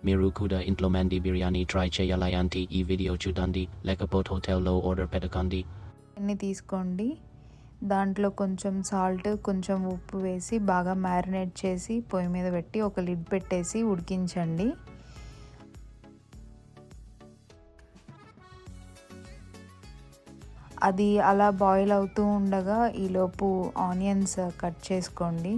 మీరు కూడా ఇంట్లో మండి బిర్యానీ ట్రై చేయాలంటే ఈ వీడియో చూడండి, లేకపోతే హోటల్లో ఆర్డర్ పెట్టకండి. అన్నీ తీసుకోండి. దాంట్లో కొంచెం సాల్ట్, కొంచెం ఉప్పు వేసి బాగా మ్యారినేట్ చేసి పొయ్యి మీద పెట్టి ఒక లిడ్ పెట్టేసి ఉడికించండి. అది అలా బాయిల్ అవుతూ ఉండగా ఈలోపు ఆనియన్స్ కట్ చేసుకోండి.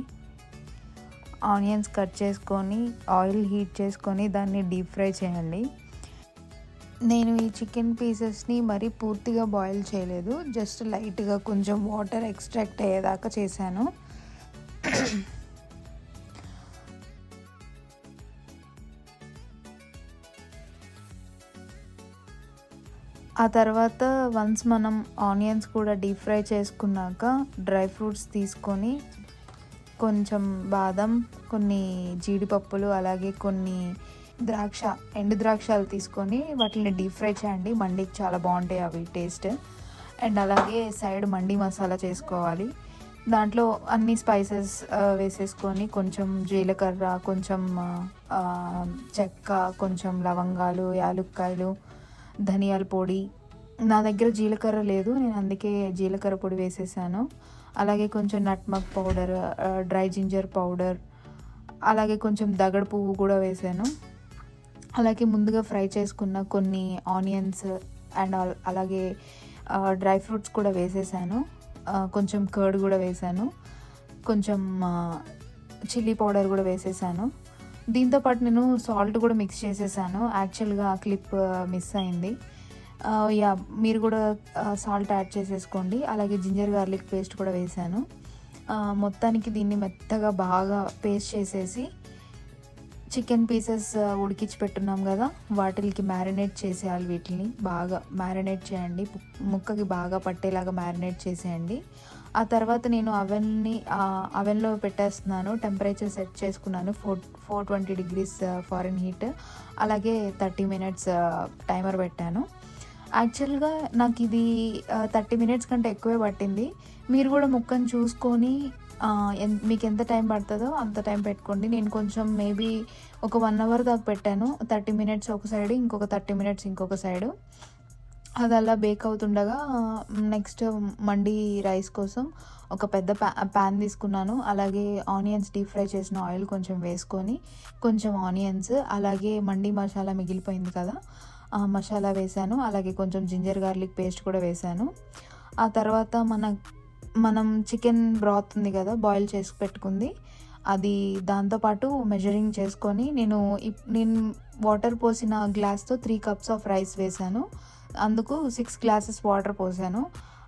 ఆనియన్స్ కట్ చేసుకొని ఆయిల్ హీట్ చేసుకొని దాన్ని డీప్ ఫ్రై చేయండి. నేను ఈ చికెన్ పీసెస్ని మరీ పూర్తిగా బాయిల్ చేయలేదు, జస్ట్ లైట్గా కొంచెం వాటర్ ఎక్స్ట్రాక్ట్ అయ్యేదాకా చేశాను. ఆ తర్వాత వన్స్ మనం ఆనియన్స్ కూడా డీప్ ఫ్రై చేసుకున్నాక డ్రై ఫ్రూట్స్ తీసుకొని కొంచెం బాదం, కొన్ని జీడిపప్పులు, అలాగే కొన్ని ఎండు ద్రాక్షలు తీసుకొని వాటిని డీప్ ఫ్రై చేయండి. మండికి చాలా బాగుంటాయి అవి టేస్ట్. అండ్ అలాగే సైడ్ మండి మసాలా చేసుకోవాలి. దాంట్లో అన్ని స్పైసెస్ వేసేసుకొని కొంచెం జీలకర్ర, కొంచెం చెక్క, కొంచెం లవంగాలు, యాలుక్కాయలు, ధనియాల పొడి. నా దగ్గర జీలకర్ర లేదు, నేను అందుకే జీలకర్ర పొడి వేసేసాను. అలాగే కొంచెం నట్మగ్ పౌడర్, డ్రై జింజర్ పౌడర్, అలాగే కొంచెం దగడ పువ్వు కూడా వేసాను. అలాగే ముందుగా ఫ్రై చేసుకున్న కొన్ని ఆనియన్స్ అండ్ అలాగే డ్రై ఫ్రూట్స్ కూడా వేసేసాను. కొంచెం కర్డ్ కూడా వేసాను, కొంచెం చిల్లీ పౌడర్ కూడా వేసేసాను. దీంతోపాటు నేను సాల్ట్ కూడా మిక్స్ చేసేసాను. యాక్చువల్గా ఆ క్లిప్ మిస్ అయింది. మీరు కూడా సాల్ట్ యాడ్ చేసేసుకోండి. అలాగే జింజర్ గార్లిక్ పేస్ట్ కూడా వేసాను. మొత్తానికి దీన్ని మెత్తగా బాగా పేస్ట్ చేసేసి చికెన్ పీసెస్ ఉడికించి పెట్టున్నాం కదా, వాటికి మ్యారినేట్ చేసేయాలి. వీటిని బాగా మ్యారినేట్ చేయండి, ముక్కకి బాగా పట్టేలాగా మ్యారినేట్ చేసేయండి. ఆ తర్వాత నేను అవెన్లో పెట్టేస్తున్నాను. టెంపరేచర్ సెట్ చేసుకున్నాను 420 degrees ఫారెన్ హీట్. అలాగే 30 minutes టైమర్ పెట్టాను. యాక్చువల్గా నాకు ఇది 30 minutes కంటే ఎక్కువే పట్టింది. మీరు కూడా ముక్కను చూసుకొని మీకు ఎంత టైం పడుతుందో అంత టైం పెట్టుకోండి. నేను కొంచెం మేబీ ఒక 1 hour దాకా పెట్టాను. 30 minutes ఒక సైడ్, ఇంకొక 30 minutes ఇంకొక సైడు. అది అలా బేక్ అవుతుండగా నెక్స్ట్ మండి రైస్ కోసం ఒక పెద్ద ప్యాన్ తీసుకున్నాను. అలాగే ఆనియన్స్ డీప్ ఫ్రై చేసిన ఆయిల్ కొంచెం వేసుకొని కొంచెం ఆనియన్స్, అలాగే మండి మసాలా మిగిలిపోయింది కదా, ఆ మసాలా వేసాను. అలాగే కొంచెం జింజర్ గార్లిక్ పేస్ట్ కూడా వేసాను. ఆ తర్వాత మనం చికెన్ బ్రాత్ ఉంది కదా, బాయిల్ చేసి పెట్టుకుంది, అది దాంతోపాటు మెజరింగ్ చేసుకొని నేను వాటర్ పోసిన గ్లాస్తో 3 cups ఆఫ్ రైస్ వేసాను. అందుకు 6 glasses వాటర్ పోసాను.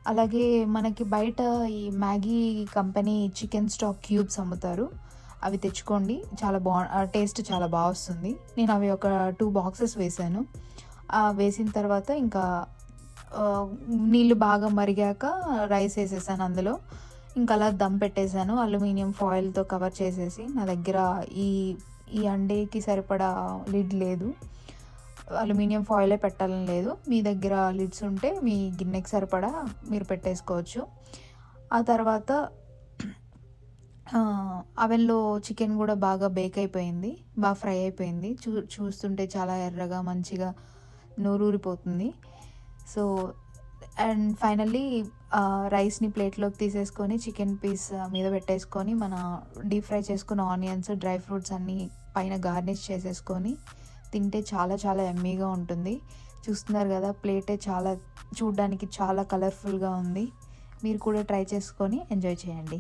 అలాగే మనకి బయట ఈ Maggi company chicken stock cubes అమ్ముతారు, అవి తెచ్చుకోండి. చాలా టేస్ట్ చాలా బాగా వస్తుంది. నేను అవి ఒక 2 boxes వేసాను. వేసిన తర్వాత ఇంకా నీళ్ళు బాగా మరిగాక రైస్ వేసేసాను అందులో. ఇంకా అలా దమ్ పెట్టేశాను అల్యూమినియం ఫాయిల్తో కవర్ చేసేసి. నా దగ్గర ఈ అండేకి సరిపడా లిడ్ లేదు, అల్యూమినియం ఫాయిలే పెట్టాలని లేదు. మీ దగ్గర లిడ్స్ ఉంటే మీ గిన్నెకి సరిపడా మీరు పెట్టేసుకోవచ్చు. ఆ తర్వాత అవెన్లో చికెన్ కూడా బాగా బేక్ అయిపోయింది, బాగా ఫ్రై అయిపోయింది. చూస్తుంటే చాలా ఎర్రగా మంచిగా నోరూరిపోతుంది. సో అండ్ ఫైనల్లీ రైస్ని ప్లేట్లోకి తీసేసుకొని చికెన్ పీస్ మీద పెట్టేసుకొని మన డీప్ ఫ్రై చేసుకున్న ఆనియన్స్, డ్రై ఫ్రూట్స్ అన్నీ పైన గార్నిష్ చేసేసుకొని తింటే చాలా చాలా యమ్మీగా ఉంటుంది. చూస్తున్నారు కదా, ప్లేటే చాలా చూడడానికి చాలా కలర్ఫుల్గా ఉంది. మీరు కూడా ట్రై చేసుకొని ఎంజాయ్ చేయండి.